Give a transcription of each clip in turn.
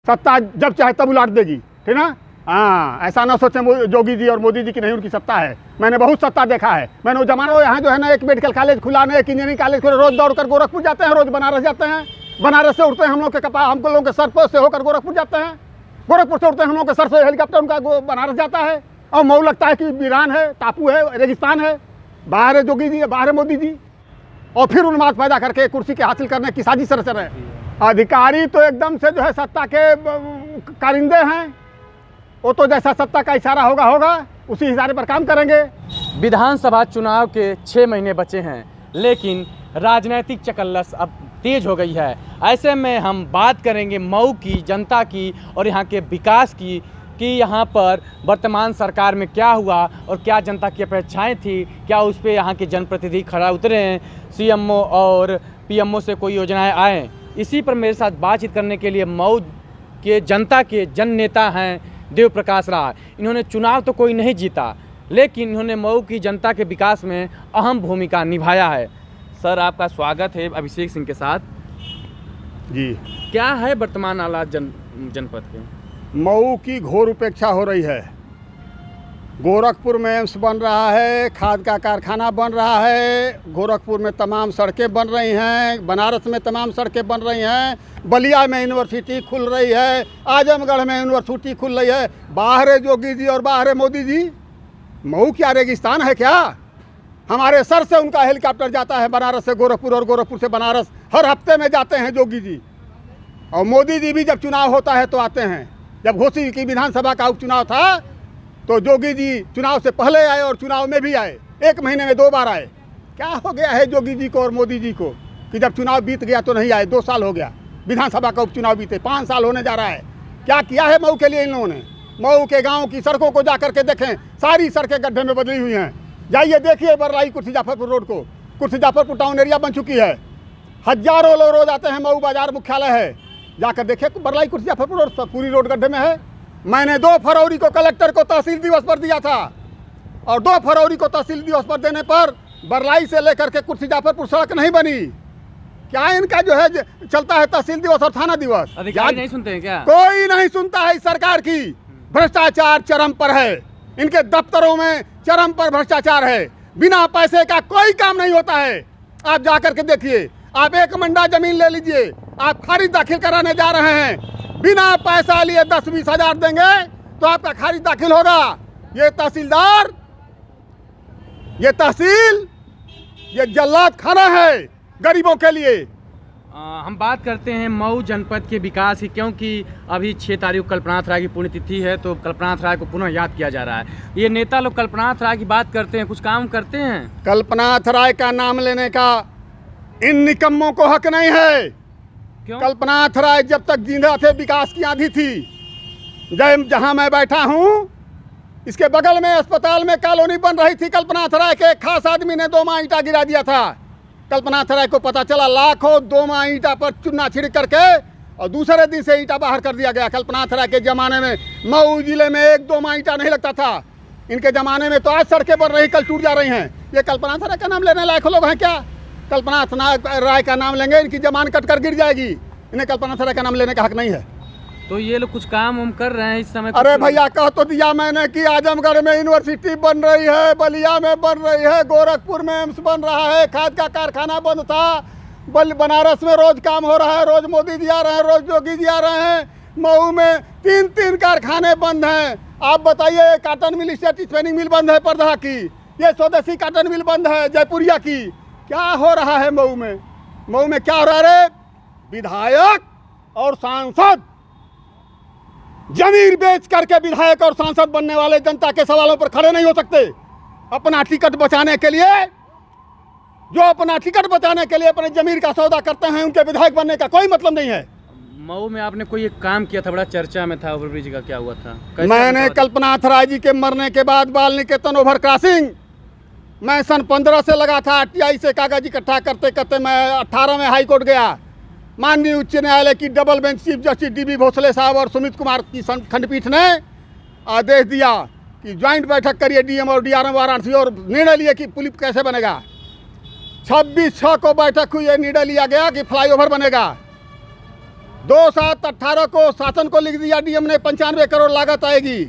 सत्ता जब चाहे तब उलाट देगी, ठीक ना। हाँ, ऐसा ना सोचें जोगी जी और मोदी जी की नहीं उनकी सत्ता है। मैंने बहुत सत्ता देखा है। मैंने वो जमाना यहाँ जो है ना, एक मेडिकल कॉलेज खुला ना, एक इंजीनियरिंग कॉलेज खुला, रोज दौड़ कर गोरखपुर जाते हैं, रोज बनारस जाते हैं, बनारस से उड़ते हैं हम लोग के कपा हम लोगों के सर पर से होकर गोरखपुर जाते हैं, गोरखपुर से उड़ते हैं हम लोग के सर से हेलीकॉप्टर उनका बनारस जाता है। और मऊ लगता है कि वीरान है, टापू है, रेगिस्तान है। बाहर है जोगी जी, बाहर है मोदी जी, और फिर उन्माद पैदा करके कुर्सी के हासिल करने की साजिश रच रहे हैं। अधिकारी तो एकदम से जो है सत्ता के कारिंदे हैं। वो तो जैसा सत्ता का इशारा होगा उसी इशारे पर काम करेंगे। विधानसभा चुनाव के 6 महीने बचे हैं, लेकिन राजनीतिक चकल्लस अब तेज हो गई है। ऐसे में हम बात करेंगे मऊ की जनता की और यहाँ के विकास की, कि यहाँ पर वर्तमान सरकार में क्या हुआ और क्या जनता की अपेक्षाएं थी, क्या उस पर यहाँ के जनप्रतिनिधि खड़ा उतरे हैं, सीएमओ और पीएमओ से कोई योजनाएं आएँ। इसी पर मेरे साथ बातचीत करने के लिए मऊ के जनता के जन नेता हैं देव प्रकाश राय। इन्होंने चुनाव तो कोई नहीं जीता, लेकिन इन्होंने मऊ की जनता के विकास में अहम भूमिका निभाया है। सर, आपका स्वागत है अभिषेक सिंह के साथ जी। क्या है वर्तमान हालात जनपद के? मऊ की घोर उपेक्षा हो रही है। गोरखपुर में एम्स बन रहा है, खाद का कारखाना बन रहा है, गोरखपुर में तमाम सड़कें बन रही हैं, बनारस में तमाम सड़कें बन रही हैं, बलिया में यूनिवर्सिटी खुल रही है, आजमगढ़ में यूनिवर्सिटी खुल रही है। बाहर है जोगी जी और बाहर है मोदी जी। मऊ क्या रेगिस्तान है क्या? हमारे सर से उनका हेलीकॉप्टर जाता है बनारस से गोरखपुर और गोरखपुर से बनारस, हर हफ्ते में जाते हैं जोगी जी। और मोदी जी भी जब चुनाव होता है तो आते हैं। जब घोसी की विधानसभा का उपचुनाव था तो जोगी जी चुनाव से पहले आए और चुनाव में भी आए, 1 महीने में 2 बार आए। क्या हो गया है जोगी जी को और मोदी जी को कि जब चुनाव बीत गया तो नहीं आए? 2 साल हो गया विधानसभा का उपचुनाव बीते, 5 साल होने जा रहा है। क्या किया है मऊ के लिए इन लोगों ने? मऊ के गाँव की सड़कों को जा करके देखें, सारी सड़कें गड्ढे में बदली हुई हैं। जाइए देखिए बरलाई कुर्सी जाफरपुर रोड को, कुर्सी जाफरपुर टाउन एरिया बन चुकी है। हजारों लोग रोज आते हैं, मऊ बाजार मुख्यालय है, जाकर देखिए बरलाई कुर्सी जाफरपुर रोड पूरी रोड गड्ढे में है। मैंने 2 फरवरी को कलेक्टर को तहसील दिवस पर दिया था, और 2 फरवरी को तहसील दिवस पर देने पर बरलाई से लेकर के कुर्सी जाफरपुर सड़क नहीं बनी। क्या इनका जो है चलता है तहसील दिवस और थाना दिवस? अधिकारी नहीं सुनते हैं क्या? कोई नहीं सुनता है। इस सरकार की भ्रष्टाचार चरम पर है, इनके दफ्तरों में चरम पर भ्रष्टाचार है। बिना पैसे का कोई काम नहीं होता है। आप जाकर के देखिए, आप 1 मंडा जमीन ले लीजिए, आप खारिज दाखिल कराने जा रहे हैं, बिना पैसा लिए 10-20 हज़ार देंगे तो आपका खारिज दाखिल होगा। ये तहसीलदार, ये तहसील, ये जल्लाद खाना है गरीबों के लिए। हम बात करते हैं मऊ जनपद के विकास की, क्योंकि अभी 6 तारीख को कल्पनाथ राय की पुण्यतिथि है, तो कल्पनाथ राय को पुनः याद किया जा रहा है। ये नेता लोग कल्पनाथ राय की बात करते हैं, कुछ काम करते हैं? कल्पनाथ राय का नाम लेने का इन निकम्मों को हक नहीं है। क्यों? कल्पनाथ राय जब तक जिंदा थे विकास की आंधी थी। जहां मैं बैठा हूं इसके बगल में अस्पताल में कॉलोनी बन रही थी। कल्पनाथ राय के एक खास आदमी ने 2 माह ईंटा गिरा दिया था। कल्पनाथ राय को पता चला, लाखों 2 माह ईंटा पर चूना छिड़क करके और दूसरे दिन से ईंटा बाहर कर दिया गया। कल्पनाथ राय के ज़माने में मऊ जिले में 1-2 माह ईंटा नहीं लगता था। इनके ज़माने में तो आज सड़कें बन रही, कल टूट जा रही हैं। ये कल्पनाथ राय का नाम लेने लायक लोग हैं क्या? कल्पनाथ राय का नाम लेंगे इनकी जमान कट कर गिर जाएगी। इन्हें कल्पनाथ राय का नाम लेने का हक नहीं है। तो ये लोग कुछ काम हम कर रहे हैं इस समय? अरे भैया, कह तो दिया मैंने कि आजमगढ़ में यूनिवर्सिटी बन रही है, बलिया में बन रही है, गोरखपुर में एम्स बन रहा है, खाद का कारखाना बंद था, बनारस में रोज काम हो रहा है, रोज मोदी जी आ रहे हैं, रोज जोगी जी आ रहे हैं। मऊ में 3 कारखाने बंद हैं। आप बताइए, cotton mill, state spinning mill बंद है परदहा की, ये स्वदेशी काटन मिल बंद है जयपुरिया की। क्या हो रहा है मऊ में? मऊ में क्या हो रहा है? विधायक और सांसद जमीन बेच करके विधायक और सांसद बनने वाले जनता के सवालों पर खड़े नहीं हो सकते। अपना टिकट बचाने के लिए, जो अपना टिकट बचाने के लिए अपने जमीन का सौदा करते हैं, उनके विधायक बनने का कोई मतलब नहीं है। मऊ में आपने कोई एक काम किया था, बड़ा चर्चा में था, ओवरब्रिज का क्या हुआ था? मैंने कल्पनाथ राय जी के मरने के बाद बाल निकेतन ओवर क्रॉसिंग मैं सन 15 से लगा था। RTI से कागज इकट्ठा करते करते मैं 18 में हाईकोर्ट गया। माननीय उच्च न्यायालय की double bench chief justice DB Bhosale साहब और सुमित कुमार की खंडपीठ ने आदेश दिया कि ज्वाइंट बैठक करिए DM और DRM वाराणसी, और निर्णय लिए कि पुलिस कैसे बनेगा। 26/6 को बैठक हुई, निर्णय लिया गया कि फ्लाईओवर बनेगा। 2/7/18 को शासन को लिख दिया डीएम ने 95 करोड़ लागत आएगी।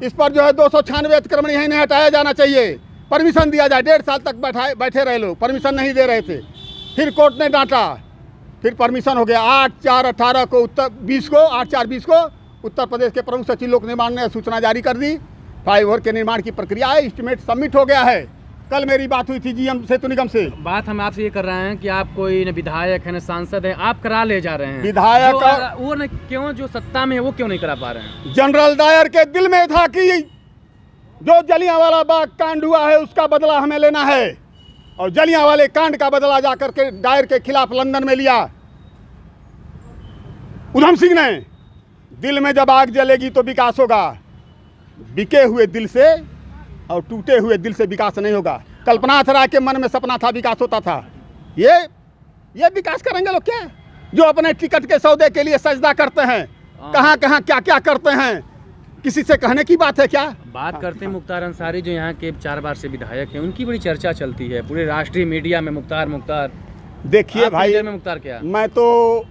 इस पर जो है 296 अतिक्रमण यहीं नहीं हटाया जाना चाहिए, परमिशन दिया जाए। 1.5 साल तक बैठे रहे लोग, परमिशन नहीं दे रहे थे। फिर कोर्ट ने डांटा, फिर परमिशन हो गया। 8/4/18 को 8/4/20 को उत्तर प्रदेश के प्रमुख सचिव लोक निर्माण ने सूचना जारी कर दी। फ्लाईओवर के निर्माण की प्रक्रिया है, एस्टीमेट सबमिट हो गया है। कल मेरी बात हुई थी जीएम सेतु निगम से। बात हम आपसे ये कर रहे हैं कि आप कोई न विधायक है न सांसद है, आप करा ले जा रहे हैं। विधायक वो न क्यों, जो सत्ता में है वो क्यों नहीं करा पा रहे हैं? जनरल डायर के दिल में था कि जो जलियांवाला बाग कांड हुआ है उसका बदला हमें लेना है, और जलियांवाले कांड का बदला जाकर के डायर के खिलाफ लंदन में लिया उधम सिंह ने। दिल में जब आग जलेगी तो विकास होगा। बिके हुए दिल से और टूटे हुए दिल से विकास नहीं होगा। कल्पना राय के मन में सपना था विकास होता था। ये विकास करेंगे लोग क्या? जो अपने टिकट के सौदे के लिए सजदा करते हैं, कहाँ कहाँ क्या क्या करते हैं, किसी से कहने की बात है क्या? बात करते हैं मुख्तार अंसारी, जो यहाँ के 4 बार से विधायक हैं, उनकी बड़ी चर्चा चलती है पूरे राष्ट्रीय मीडिया में। मुख्तार देखिए भाई, में मुख्तार क्या, मैं तो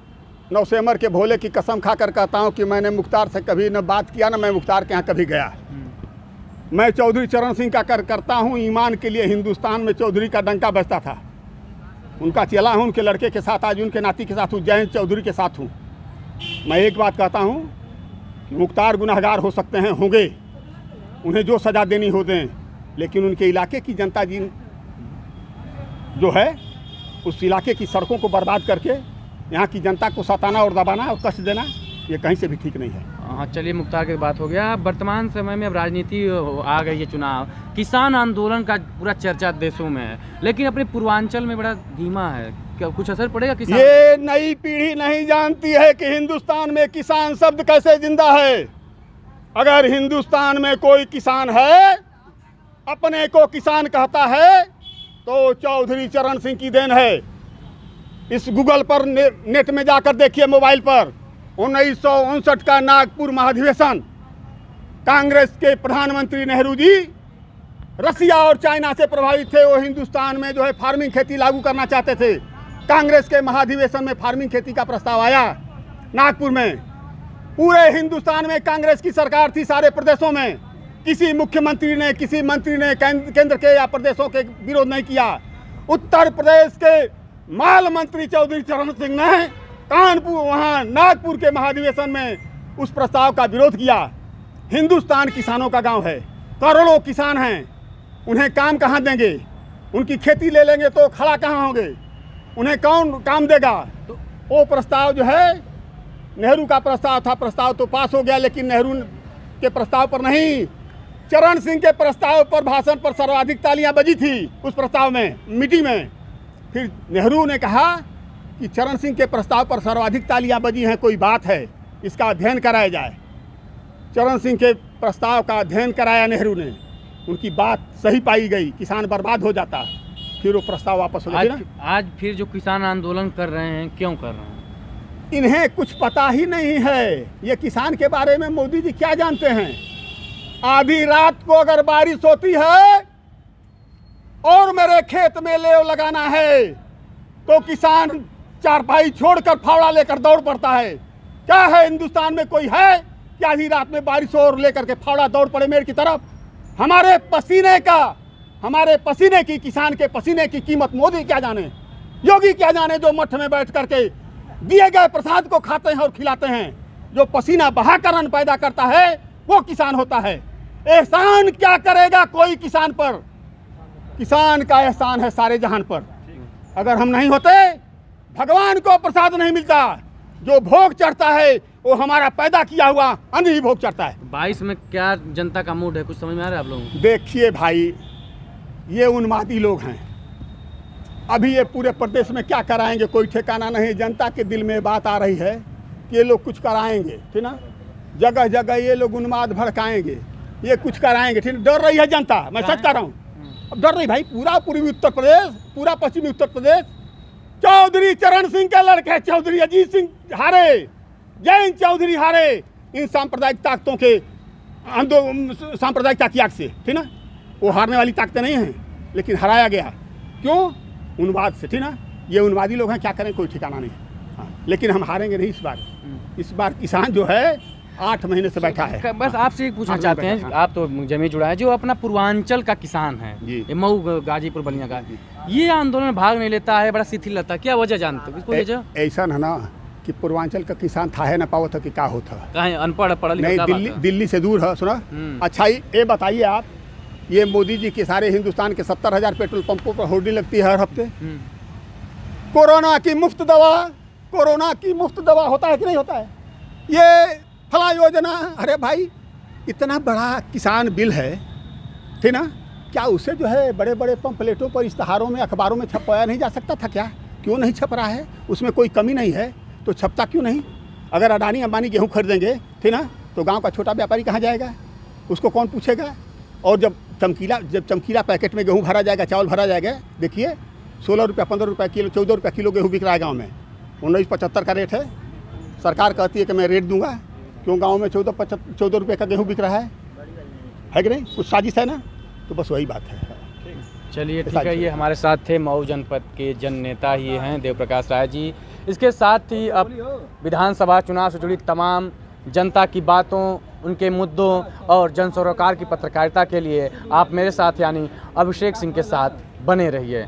नौसेमर के भोले की कसम खाकर कहता हूँ कि मैंने मुख्तार से कभी न बात किया, न मैं मुख्तार के यहाँ कभी गया। मैं चौधरी चरण सिंह का करता हूँ। ईमान के लिए हिंदुस्तान में चौधरी का डंका बजता था। उनका चेला हूँ, उनके लड़के के साथ, आज उनके नाती के साथ हूँ, जयंत चौधरी के साथ हूँ। मैं एक बात कहता हूँ कि मुख्तार गुनहगार हो सकते हैं, होंगे, उन्हें जो सज़ा देनी हो दें, लेकिन उनके इलाके की जनता जी जो है उस इलाके की सड़कों को बर्बाद करके यहाँ की जनता को सताना और दबाना और कष्ट देना, ये कहीं से भी ठीक नहीं है। हाँ, चलिए मुख्तार की बात हो गया। वर्तमान समय में अब राजनीति आ गई है, चुनाव, किसान आंदोलन का पूरा चर्चा देशों में है, लेकिन अपने पूर्वांचल में बड़ा धीमा है। क्या कुछ असर पड़ेगा किसान? ये नई पीढ़ी नहीं जानती है कि हिंदुस्तान में किसान शब्द कैसे जिंदा है। अगर हिंदुस्तान में कोई किसान है, अपने को किसान कहता है, तो चौधरी चरण सिंह की देन है। इस गूगल पर नेट में जाकर देखिए, मोबाइल पर 1959 का नागपुर महाधिवेशन, कांग्रेस के प्रधानमंत्री नेहरू जी रसिया और चाइना से प्रभावित थे। वो हिंदुस्तान में जो है फार्मिंग खेती लागू करना चाहते थे। कांग्रेस के महाधिवेशन में फार्मिंग खेती का प्रस्ताव आया नागपुर में। पूरे हिंदुस्तान में कांग्रेस की सरकार थी, सारे प्रदेशों में। किसी मुख्यमंत्री ने, किसी मंत्री ने केंद्र के या प्रदेशों के विरोध नहीं किया। उत्तर प्रदेश के माल मंत्री चौधरी चरण सिंह ने कानपुर, वहाँ नागपुर के महाधिवेशन में उस प्रस्ताव का विरोध किया। हिंदुस्तान किसानों का गांव है, करोड़ों किसान हैं, उन्हें काम कहाँ देंगे? उनकी खेती ले लेंगे तो खड़ा कहाँ होंगे? उन्हें कौन काम देगा? तो वो प्रस्ताव जो है नेहरू का प्रस्ताव था, प्रस्ताव तो पास हो गया, लेकिन नेहरू के प्रस्ताव पर नहीं, चरण सिंह के प्रस्ताव पर, भाषण पर सर्वाधिक तालियां बजी थी उस प्रस्ताव में, मीटिंग में। फिर नेहरू ने कहा कि चरण सिंह के प्रस्ताव पर सर्वाधिक तालियां बजी हैं, कोई बात है, इसका अध्ययन कराया जाए। चरण सिंह के प्रस्ताव का अध्ययन कराया नेहरू ने, उनकी बात सही पाई गई, किसान बर्बाद हो जाता, फिर वो प्रस्ताव वापस हो गया। आज फिर जो किसान आंदोलन कर रहे हैं, क्यों कर रहे हैं? इन्हें कुछ पता ही नहीं है। ये किसान के बारे में मोदी जी क्या जानते हैं? आधी रात को अगर बारिश होती है और मेरे खेत में लेव लगाना है, तो किसान चारपाई छोड़कर फावड़ा लेकर दौड़ पड़ता है। क्या है हिंदुस्तान में कोई है कि आधी रात में बारिश और लेकर के फावड़ा दौड़ पड़े मेरे की तरफ? हमारे पसीने की, किसान के पसीने की कीमत मोदी क्या जाने, योगी क्या जाने, जो मठ में बैठ करके दिए गए प्रसाद को खाते हैं और खिलाते हैं। जो पसीना बहाकर अन्न पैदा करता है वो किसान होता है। एहसान क्या करेगा कोई किसान पर? किसान का एहसान है सारे जहान पर। अगर हम नहीं होते, भगवान को प्रसाद नहीं मिलता, जो भोग चढ़ता है वो हमारा पैदा किया हुआ अन्न ही भोग चढ़ता है। 22 में क्या जनता का मूड है, कुछ समझ में आ रहा है आप लोगों को? देखिए भाई, ये उन्मादी लोग हैं। अभी ये पूरे प्रदेश में क्या कराएंगे कोई ठिकाना नहीं। जनता के दिल में बात आ रही है कि ये लोग कुछ कराएंगे, ठीक ना, जगह जगह ये लोग उन्माद भड़काएंगे, ये कुछ कराएंगे, ठीक। डर रही है जनता, मैं सच कह रहा हूँ, अब डर रही भाई। पूरा पूर्वी उत्तर प्रदेश, पूरा पश्चिमी उत्तर प्रदेश, चौधरी चरण सिंह के लड़के चौधरी अजीत सिंह हारे, जयंत चौधरी हारे, इन सांप्रदायिक ताकतों के सांप्रदायिकता की आग से, ठीक ना। वो हारने वाली ताकतें नहीं हैं, लेकिन हराया गया क्यों? उन्माद से, ठीक ना। ये उन्मादी लोग हैं, क्या करें कोई ठिकाना नहीं। हाँ, लेकिन हम हारेंगे नहीं इस बार। इस बार किसान जो है 8 महीने से बैठा है। बस आपसे एक पूछना 8 चाहते महीने हैं, बैठा, हाँ। आप तो जमीन जुड़ा है, जो अपना पूर्वांचल का किसान है, जी। ये मऊ गाजीपुर बलिया का, ये आंदोलन में भाग नहीं लेता है, बड़ा शिथिल रहता है, क्या वजह जानते हो? कोई वजह? ऐसा है ना कि पूर्वांचल का किसान था है ना पावत है कि क्या होता है। कहाँ अनपढ़ पढ़ा लिखा नहीं, क्या बात है? दिल्ली से दूर है, सुना। अच्छा ये बताइए आप, ये मोदी जी के सारे हिंदुस्तान के 70,000 पेट्रोल पंपों पर होर्डिंग लगती है हर हफ्ते। कोरोना की मुफ्त दवा, कोरोना की मुफ्त दवा होता है कि नहीं होता है? ये फला योजना, अरे भाई इतना बड़ा किसान बिल है, ठीक ना, क्या उसे जो है बड़े बड़े पंपलेटों पर, इश्तहारों में, अखबारों में छपवाया नहीं जा सकता था क्या? क्यों नहीं छप रहा है? उसमें कोई कमी नहीं है तो छपता क्यों नहीं? अगर अडानी अंबानी गेहूँ खरीदेंगे, ठीक ना, तो गांव का छोटा व्यापारी कहाँ जाएगा? उसको कौन पूछेगा? और जब चमकीला पैकेट में गेहूँ भरा जाएगा, चावल भरा जाएगा, देखिए 16 रुपया, 15 रुपया किलो, 14 रुपया किलो गेहूँ बिक रहा है गाँव में। 19.75 का रेट है। सरकार कहती है कि मैं रेट दूंगा, क्यों गांव में 14 रुपये का गेहूं बिक रहा है कि नहीं? कुछ साजिश है ना? तो बस वही बात है। चलिए ठीक है, ये हमारे साथ थे मऊ जनपद के जन नेता ही हैं देव प्रकाश राय जी। इसके साथ ही अब विधानसभा चुनाव से जुड़ी तमाम जनता की बातों, उनके मुद्दों और जन सरोकार की पत्रकारिता के लिए आप मेरे साथ यानी अभिषेक सिंह के साथ बने रहिए।